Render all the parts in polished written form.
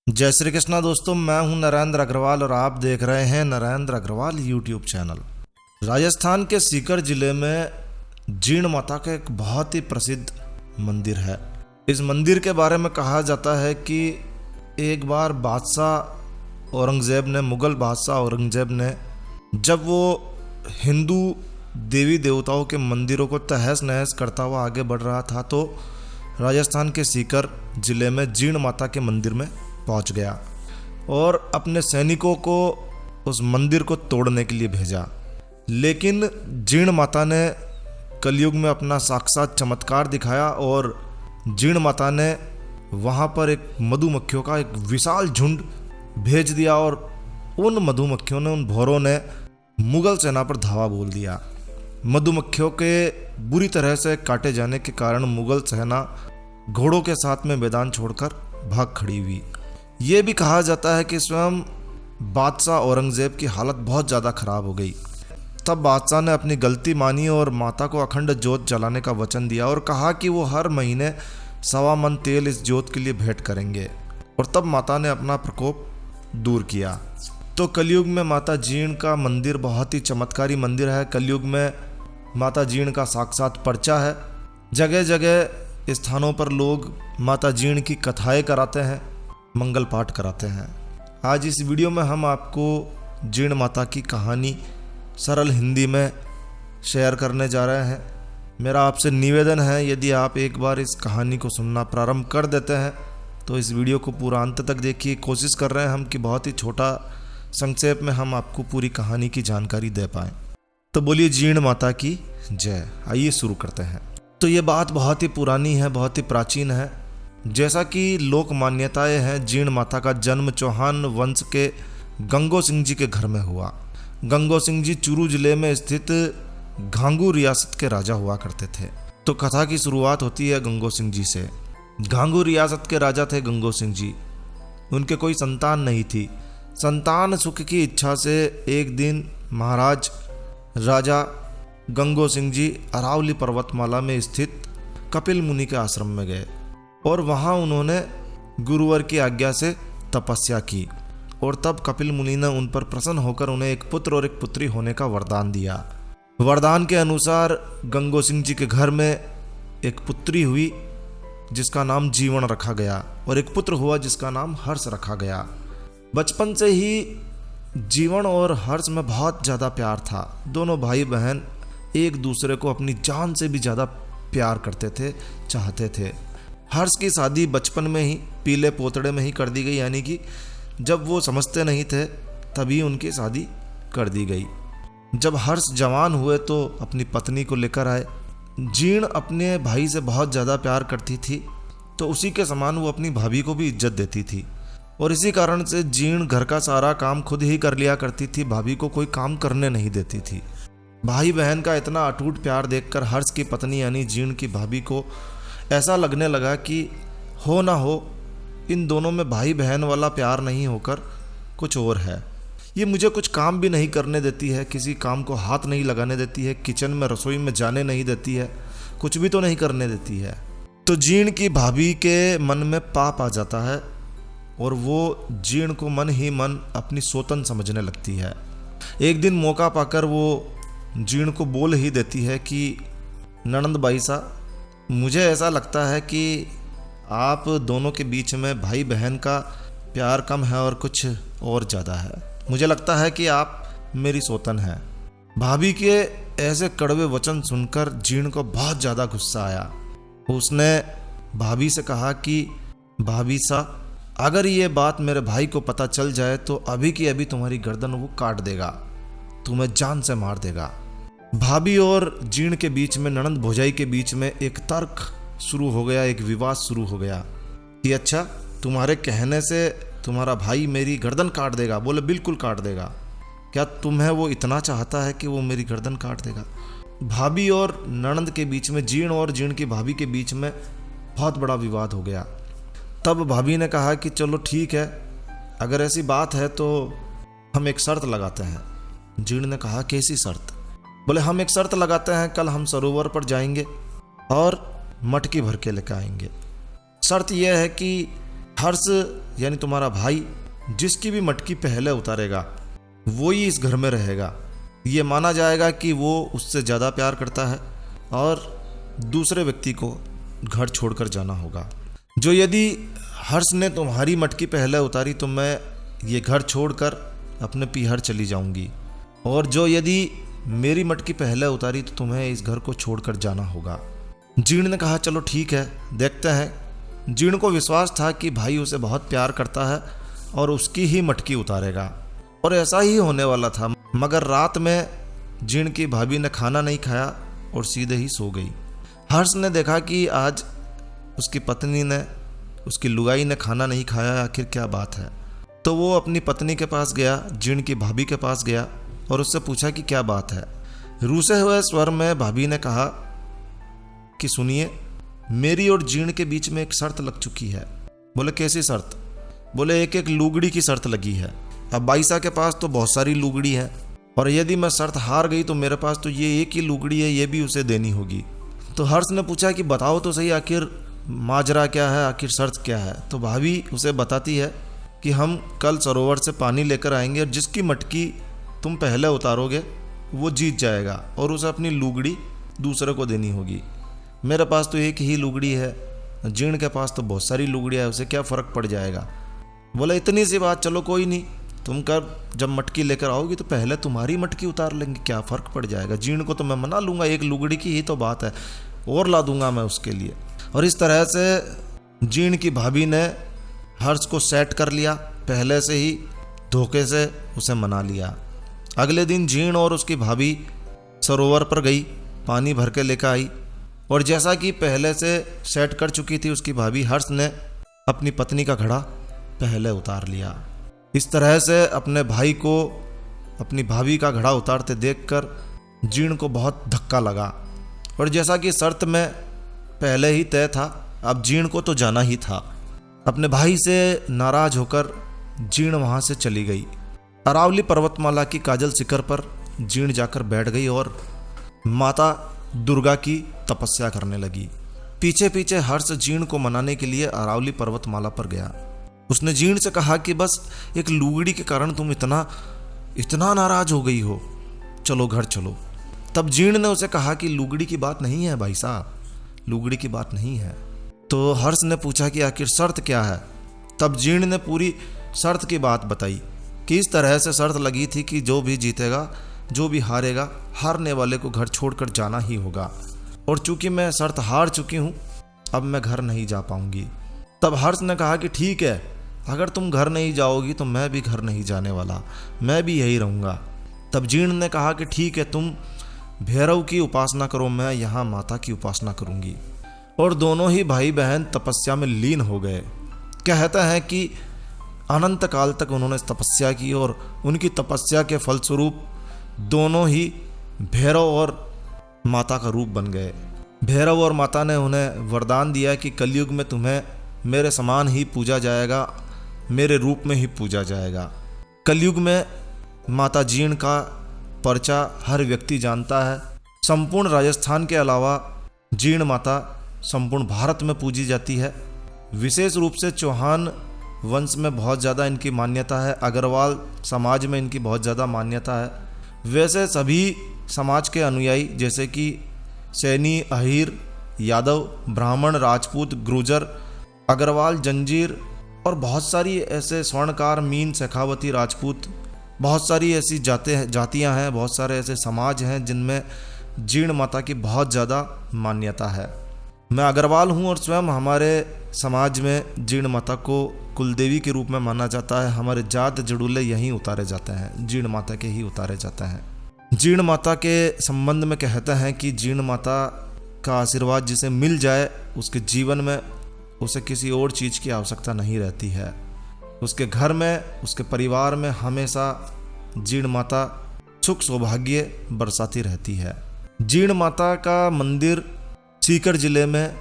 जय श्री कृष्णा दोस्तों, मैं हूं नरेंद्र अग्रवाल और आप देख रहे हैं नरेंद्र अग्रवाल यूट्यूब चैनल। राजस्थान के सीकर जिले में जीण माता का एक बहुत ही प्रसिद्ध मंदिर है। इस मंदिर के बारे में कहा जाता है कि एक बार मुगल बादशाह औरंगजेब ने जब वो हिंदू देवी देवताओं के मंदिरों को तहस नहस करता हुआ आगे बढ़ रहा था तो राजस्थान के सीकर जिले में जीण माता के मंदिर में पहुंच गया और अपने सैनिकों को उस मंदिर को तोड़ने के लिए भेजा। लेकिन जीण माता ने कलयुग में अपना साक्षात चमत्कार दिखाया और जीण माता ने वहाँ पर एक मधुमक्खियों का एक विशाल झुंड भेज दिया और उन मधुमक्खियों ने, उन भौरों ने मुगल सेना पर धावा बोल दिया। मधुमक्खियों के बुरी तरह से काटे जाने के कारण मुगल सेना घोड़ों के साथ में मैदान छोड़कर भाग खड़ी हुई। ये भी कहा जाता है कि स्वयं बादशाह औरंगजेब की हालत बहुत ज़्यादा खराब हो गई। तब बादशाह ने अपनी गलती मानी और माता को अखंड जोत जलाने का वचन दिया और कहा कि वो हर महीने 1.25 मन तेल इस जोत के लिए भेंट करेंगे। और तब माता ने अपना प्रकोप दूर किया। तो कलयुग में माता जीण का मंदिर बहुत ही चमत्कारी मंदिर है। कलयुग में माता जीण का साक्षात पर्चा है। जगह जगह स्थानों पर लोग माता जीण की कथाएं कराते हैं, मंगल पाठ कराते हैं। आज इस वीडियो में हम आपको जीण माता की कहानी सरल हिंदी में शेयर करने जा रहे हैं। मेरा आपसे निवेदन है, यदि आप एक बार इस कहानी को सुनना प्रारंभ कर देते हैं तो इस वीडियो को पूरा अंत तक देखिए। कोशिश कर रहे हैं हम कि बहुत ही छोटा संक्षेप में हम आपको पूरी कहानी की जानकारी दे पाएँ। तो बोलिए जीण माता की जय। आइए शुरू करते हैं। तो ये बात बहुत ही पुरानी है, बहुत ही प्राचीन है। जैसा कि लोक मान्यताएं हैं, जीण माता का जन्म चौहान वंश के गंगो सिंह जी के घर में हुआ। गंगो सिंह जी चूरू जिले में स्थित घांगू रियासत के राजा हुआ करते थे। तो कथा की शुरुआत होती है गंगो सिंह जी से। घांगू रियासत के राजा थे गंगो सिंह जी। उनके कोई संतान नहीं थी। संतान सुख की इच्छा से एक दिन महाराज राजा गंगो सिंह जी अरावली पर्वतमाला में स्थित कपिल मुनि के आश्रम में गए और वहाँ उन्होंने गुरुवर की आज्ञा से तपस्या की। और तब कपिल मुनि ने उन पर प्रसन्न होकर उन्हें एक पुत्र और एक पुत्री होने का वरदान दिया। वरदान के अनुसार गंगो सिंह जी के घर में एक पुत्री हुई जिसका नाम जीवन रखा गया और एक पुत्र हुआ जिसका नाम हर्ष रखा गया। बचपन से ही जीवन और हर्ष में बहुत ज़्यादा प्यार था। दोनों भाई बहन एक दूसरे को अपनी जान से भी ज़्यादा प्यार करते थे, चाहते थे। हर्ष की शादी बचपन में ही पीले पोतड़े में ही कर दी गई, यानी कि जब वो समझते नहीं थे तभी उनकी शादी कर दी गई। जब हर्ष जवान हुए तो अपनी पत्नी को लेकर आए। जीण अपने भाई से बहुत ज़्यादा प्यार करती थी तो उसी के समान वो अपनी भाभी को भी इज्जत देती थी और इसी कारण से जीण घर का सारा काम खुद ही कर लिया करती थी, भाभी को कोई काम करने नहीं देती थी। भाई बहन का इतना अटूट प्यार देखकर हर्ष की पत्नी यानी जीण की भाभी को ऐसा लगने लगा कि हो ना हो इन दोनों में भाई बहन वाला प्यार नहीं होकर कुछ और है। ये मुझे कुछ काम भी नहीं करने देती है, किसी काम को हाथ नहीं लगाने देती है, किचन में रसोई में जाने नहीं देती है, कुछ भी तो नहीं करने देती है। तो जीण की भाभी के मन में पाप आ जाता है और वो जीण को मन ही मन अपनी सोतन समझने लगती है। एक दिन मौका पाकर वो जीण को बोल ही देती है कि ननंद बाई सा, मुझे ऐसा लगता है कि आप दोनों के बीच में भाई बहन का प्यार कम है और कुछ और ज़्यादा है। मुझे लगता है कि आप मेरी सोतन हैं। भाभी के ऐसे कड़वे वचन सुनकर जीण को बहुत ज़्यादा गुस्सा आया। उसने भाभी से कहा कि भाभी सा, अगर ये बात मेरे भाई को पता चल जाए तो अभी की अभी तुम्हारी गर्दन वो काट देगा, तुम्हें जान से मार देगा। भाभी और जीण के बीच में, ननंद भौजाई के बीच में एक तर्क शुरू हो गया, एक विवाद शुरू हो गया कि अच्छा तुम्हारे कहने से तुम्हारा भाई मेरी गर्दन काट देगा। बोले बिल्कुल काट देगा। क्या तुम्हें वो इतना चाहता है कि वो मेरी गर्दन काट देगा? भाभी और ननंद के बीच में, जीण और जीण की भाभी के बीच में बहुत बड़ा विवाद हो गया। तब भाभी ने कहा कि चलो ठीक है, अगर ऐसी बात है तो हम एक शर्त लगाते हैं। जीण ने कहा कैसी शर्त? बोले हम एक शर्त लगाते हैं, कल हम सरोवर पर जाएंगे और मटकी भर के लेकर आएंगे। शर्त यह है कि हर्ष यानी तुम्हारा भाई जिसकी भी मटकी पहले उतारेगा वो ही इस घर में रहेगा। ये माना जाएगा कि वो उससे ज़्यादा प्यार करता है और दूसरे व्यक्ति को घर छोड़कर जाना होगा। जो यदि हर्ष ने तुम्हारी मटकी पहले उतारी तो मैं ये घर छोड़कर अपने पीहर चली जाऊंगी, और जो यदि मेरी मटकी पहले उतारी तो तुम्हें इस घर को छोड़कर जाना होगा। जीर्ण ने कहा चलो ठीक है, देखते हैं। जीर्ण को विश्वास था कि भाई उसे बहुत प्यार करता है और उसकी ही मटकी उतारेगा, और ऐसा ही होने वाला था। मगर रात में जीर्ण की भाभी ने खाना नहीं खाया और सीधे ही सो गई। हर्ष ने देखा कि आज उसकी पत्नी ने, उसकी लुगाई ने खाना नहीं खाया, आखिर क्या बात है। तो वो अपनी पत्नी के पास गया, जीर्ण की भाभी के पास गया और उससे पूछा कि क्या बात है। रूसे हुए स्वर में भाभी ने कहा कि सुनिए, मेरी और जीर्ण के बीच में एक शर्त लग चुकी है। बोले कैसी शर्त? बोले एक एक लुगड़ी की शर्त लगी है। अब बाईसा के पास तो बहुत सारी लुगड़ी है, और यदि मैं शर्त हार गई तो मेरे पास तो ये एक ही लुगड़ी है, ये भी उसे देनी होगी। तो हर्ष ने पूछा कि बताओ तो सही, आखिर माजरा क्या है, आखिर शर्त क्या है। तो भाभी उसे बताती है कि हम कल सरोवर से पानी लेकर आएंगे और जिसकी मटकी तुम पहले उतारोगे वो जीत जाएगा और उसे अपनी लुगड़ी दूसरे को देनी होगी। मेरे पास तो एक ही लुगड़ी है, जीर्ण के पास तो बहुत सारी लुगड़ियाँ है, उसे क्या फ़र्क पड़ जाएगा। बोला इतनी सी बात, चलो कोई नहीं, तुम कब जब मटकी लेकर आओगी तो पहले तुम्हारी मटकी उतार लेंगे, क्या फ़र्क पड़ जाएगा। जीर्ण को तो मैं मना लूँगा, एक लुगड़ी की ही तो बात है, और ला दूंगा मैं उसके लिए। और इस तरह से जीर्ण की भाभी ने हर्ष को सेट कर लिया, पहले से ही धोखे से उसे मना लिया। अगले दिन जीर्ण और उसकी भाभी सरोवर पर गई, पानी भर के लेकर आई, और जैसा कि पहले से सेट कर चुकी थी उसकी भाभी, हर्ष ने अपनी पत्नी का घड़ा पहले उतार लिया। इस तरह से अपने भाई को अपनी भाभी का घड़ा उतारते देखकर जीर्ण को बहुत धक्का लगा, और जैसा कि शर्त में पहले ही तय था, अब जीर्ण को तो जाना ही था। अपने भाई से नाराज होकर जीर्ण वहाँ से चली गई। अरावली पर्वतमाला की काजल शिखर पर जीर्ण जाकर बैठ गई और माता दुर्गा की तपस्या करने लगी। पीछे पीछे हर्ष जीर्ण को मनाने के लिए अरावली पर्वतमाला पर गया। उसने जीर्ण से कहा कि बस एक लुगड़ी के कारण तुम इतना नाराज हो गई हो, चलो घर चलो। तब जीर्ण ने उसे कहा कि लुगड़ी की बात नहीं है भाई साहब, लुगड़ी की बात नहीं है। तो हर्ष ने पूछा कि आखिर शर्त क्या है। तब जीर्ण ने पूरी शर्त की बात बताई कि इस तरह से शर्त लगी थी कि जो भी जीतेगा, जो भी हारेगा, हारने वाले को घर छोड़कर जाना ही होगा, और चूंकि मैं शर्त हार चुकी हूँ अब मैं घर नहीं जा पाऊंगी। तब हर्ष ने कहा कि ठीक है, अगर तुम घर नहीं जाओगी तो मैं भी घर नहीं जाने वाला, मैं भी यही रहूँगा। तब जीर्ण ने कहा कि ठीक है, तुम भैरव की उपासना करो, मैं यहाँ माता की उपासना करूँगी। और दोनों ही भाई बहन तपस्या में लीन हो गए। कहता है कि अनंत काल तक उन्होंने तपस्या की और उनकी तपस्या के फलस्वरूप दोनों ही भैरव और माता का रूप बन गए। भैरव और माता ने उन्हें वरदान दिया कि कलयुग में तुम्हें मेरे समान ही पूजा जाएगा, मेरे रूप में ही पूजा जाएगा। कलयुग में माता जीर्ण का पर्चा हर व्यक्ति जानता है। संपूर्ण राजस्थान के अलावा जीर्ण माता संपूर्ण भारत में पूजी जाती है। विशेष रूप से चौहान वंश में बहुत ज़्यादा इनकी मान्यता है, अग्रवाल समाज में इनकी बहुत ज़्यादा मान्यता है। वैसे सभी समाज के अनुयायी जैसे कि सैनी, अहीर, यादव, ब्राह्मण, राजपूत, गुर्जर, अग्रवाल, जंजीर और बहुत सारी ऐसे स्वर्णकार, मीन, शेखावती, राजपूत, बहुत सारी ऐसी जातियां हैं, बहुत सारे ऐसे समाज हैं जिनमें जीर्ण माता की बहुत ज़्यादा मान्यता है। मैं अग्रवाल हूँ और स्वयं हमारे समाज में जीर्ण माता को कुलदेवी के रूप में माना जाता है। हमारे जात जड़ूले यहीं उतारे जाते हैं, जीर्ण माता के ही उतारे जाते हैं। जीर्ण माता के संबंध में कहते हैं कि जीर्ण माता का आशीर्वाद जिसे मिल जाए उसके जीवन में उसे किसी और चीज़ की आवश्यकता नहीं रहती है। उसके घर में, उसके परिवार में हमेशा जीर्ण माता सुख सौभाग्य बरसाती रहती है। जीर्ण माता का मंदिर सीकर जिले में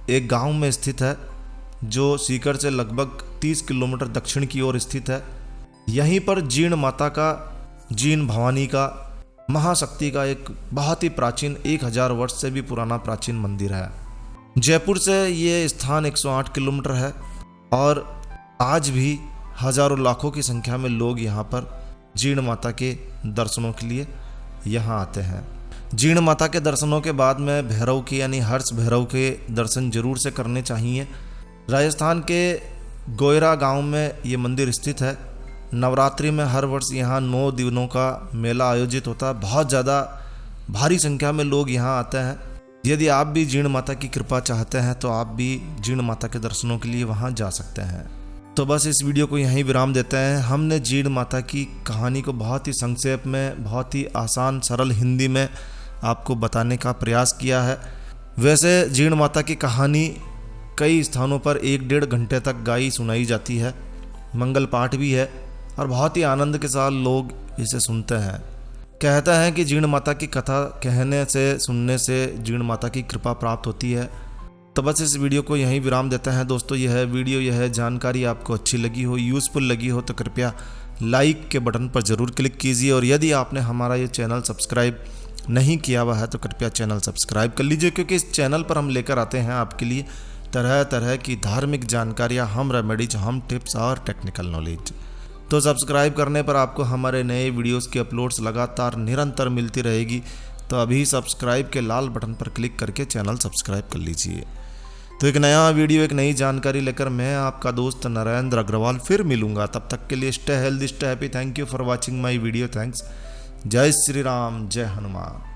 एक गांव में स्थित है, जो सीकर से लगभग 30 किलोमीटर दक्षिण की ओर स्थित है। यहीं पर जीर्ण माता का, जीर्ण भवानी का, महाशक्ति का एक बहुत ही प्राचीन 1000 वर्ष से भी पुराना प्राचीन मंदिर है। जयपुर से ये स्थान 108 किलोमीटर है और आज भी हजारों लाखों की संख्या में लोग यहाँ पर जीर्ण माता के दर्शनों के लिए यहाँ आते हैं। जीर्ण माता के दर्शनों के बाद में भैरव के यानी हर्ष भैरव के दर्शन जरूर से करने चाहिए। राजस्थान के गोयरा गांव में ये मंदिर स्थित है। नवरात्रि में हर वर्ष यहाँ 9 दिनों का मेला आयोजित होता है। बहुत ज़्यादा भारी संख्या में लोग यहाँ आते हैं। यदि आप भी जीर्ण माता की कृपा चाहते हैं तो आप भी जीर्ण माता के दर्शनों के लिए वहाँ जा सकते हैं। तो बस इस वीडियो को यहीं विराम देते हैं। हमने जीर्ण माता की कहानी को बहुत ही संक्षेप में, बहुत ही आसान सरल हिंदी में आपको बताने का प्रयास किया है। वैसे जीर्ण माता की कहानी कई स्थानों पर 1-1.5 घंटे तक गाई सुनाई जाती है। मंगल पाठ भी है और बहुत ही आनंद के साथ लोग इसे सुनते हैं। कहते हैं कि जीर्ण माता की कथा कहने से, सुनने से जीर्ण माता की कृपा प्राप्त होती है। तो बस इस वीडियो को यहीं विराम देते हैं दोस्तों। यह जानकारी आपको अच्छी लगी हो, यूज़फुल लगी हो तो कृपया लाइक के बटन पर ज़रूर क्लिक कीजिए। और यदि आपने हमारा ये चैनल सब्सक्राइब नहीं किया हुआ है तो कृपया चैनल सब्सक्राइब कर लीजिए, क्योंकि इस चैनल पर हम लेकर आते हैं आपके लिए तरह तरह की धार्मिक जानकारियाँ, हम रेमेडीज, हम टिप्स और टेक्निकल नॉलेज। तो सब्सक्राइब करने पर आपको हमारे नए वीडियोस की अपलोड्स लगातार निरंतर मिलती रहेगी। तो अभी सब्सक्राइब के लाल बटन पर क्लिक करके चैनल सब्सक्राइब कर लीजिए। तो एक नया वीडियो, एक नई जानकारी लेकर मैं आपका दोस्त नरेंद्र अग्रवाल फिर मिलूंगा। तब तक के लिए stay healthy, stay happy. Thank you for watching my video. Thanks. जय श्री राम, जय हनुमान।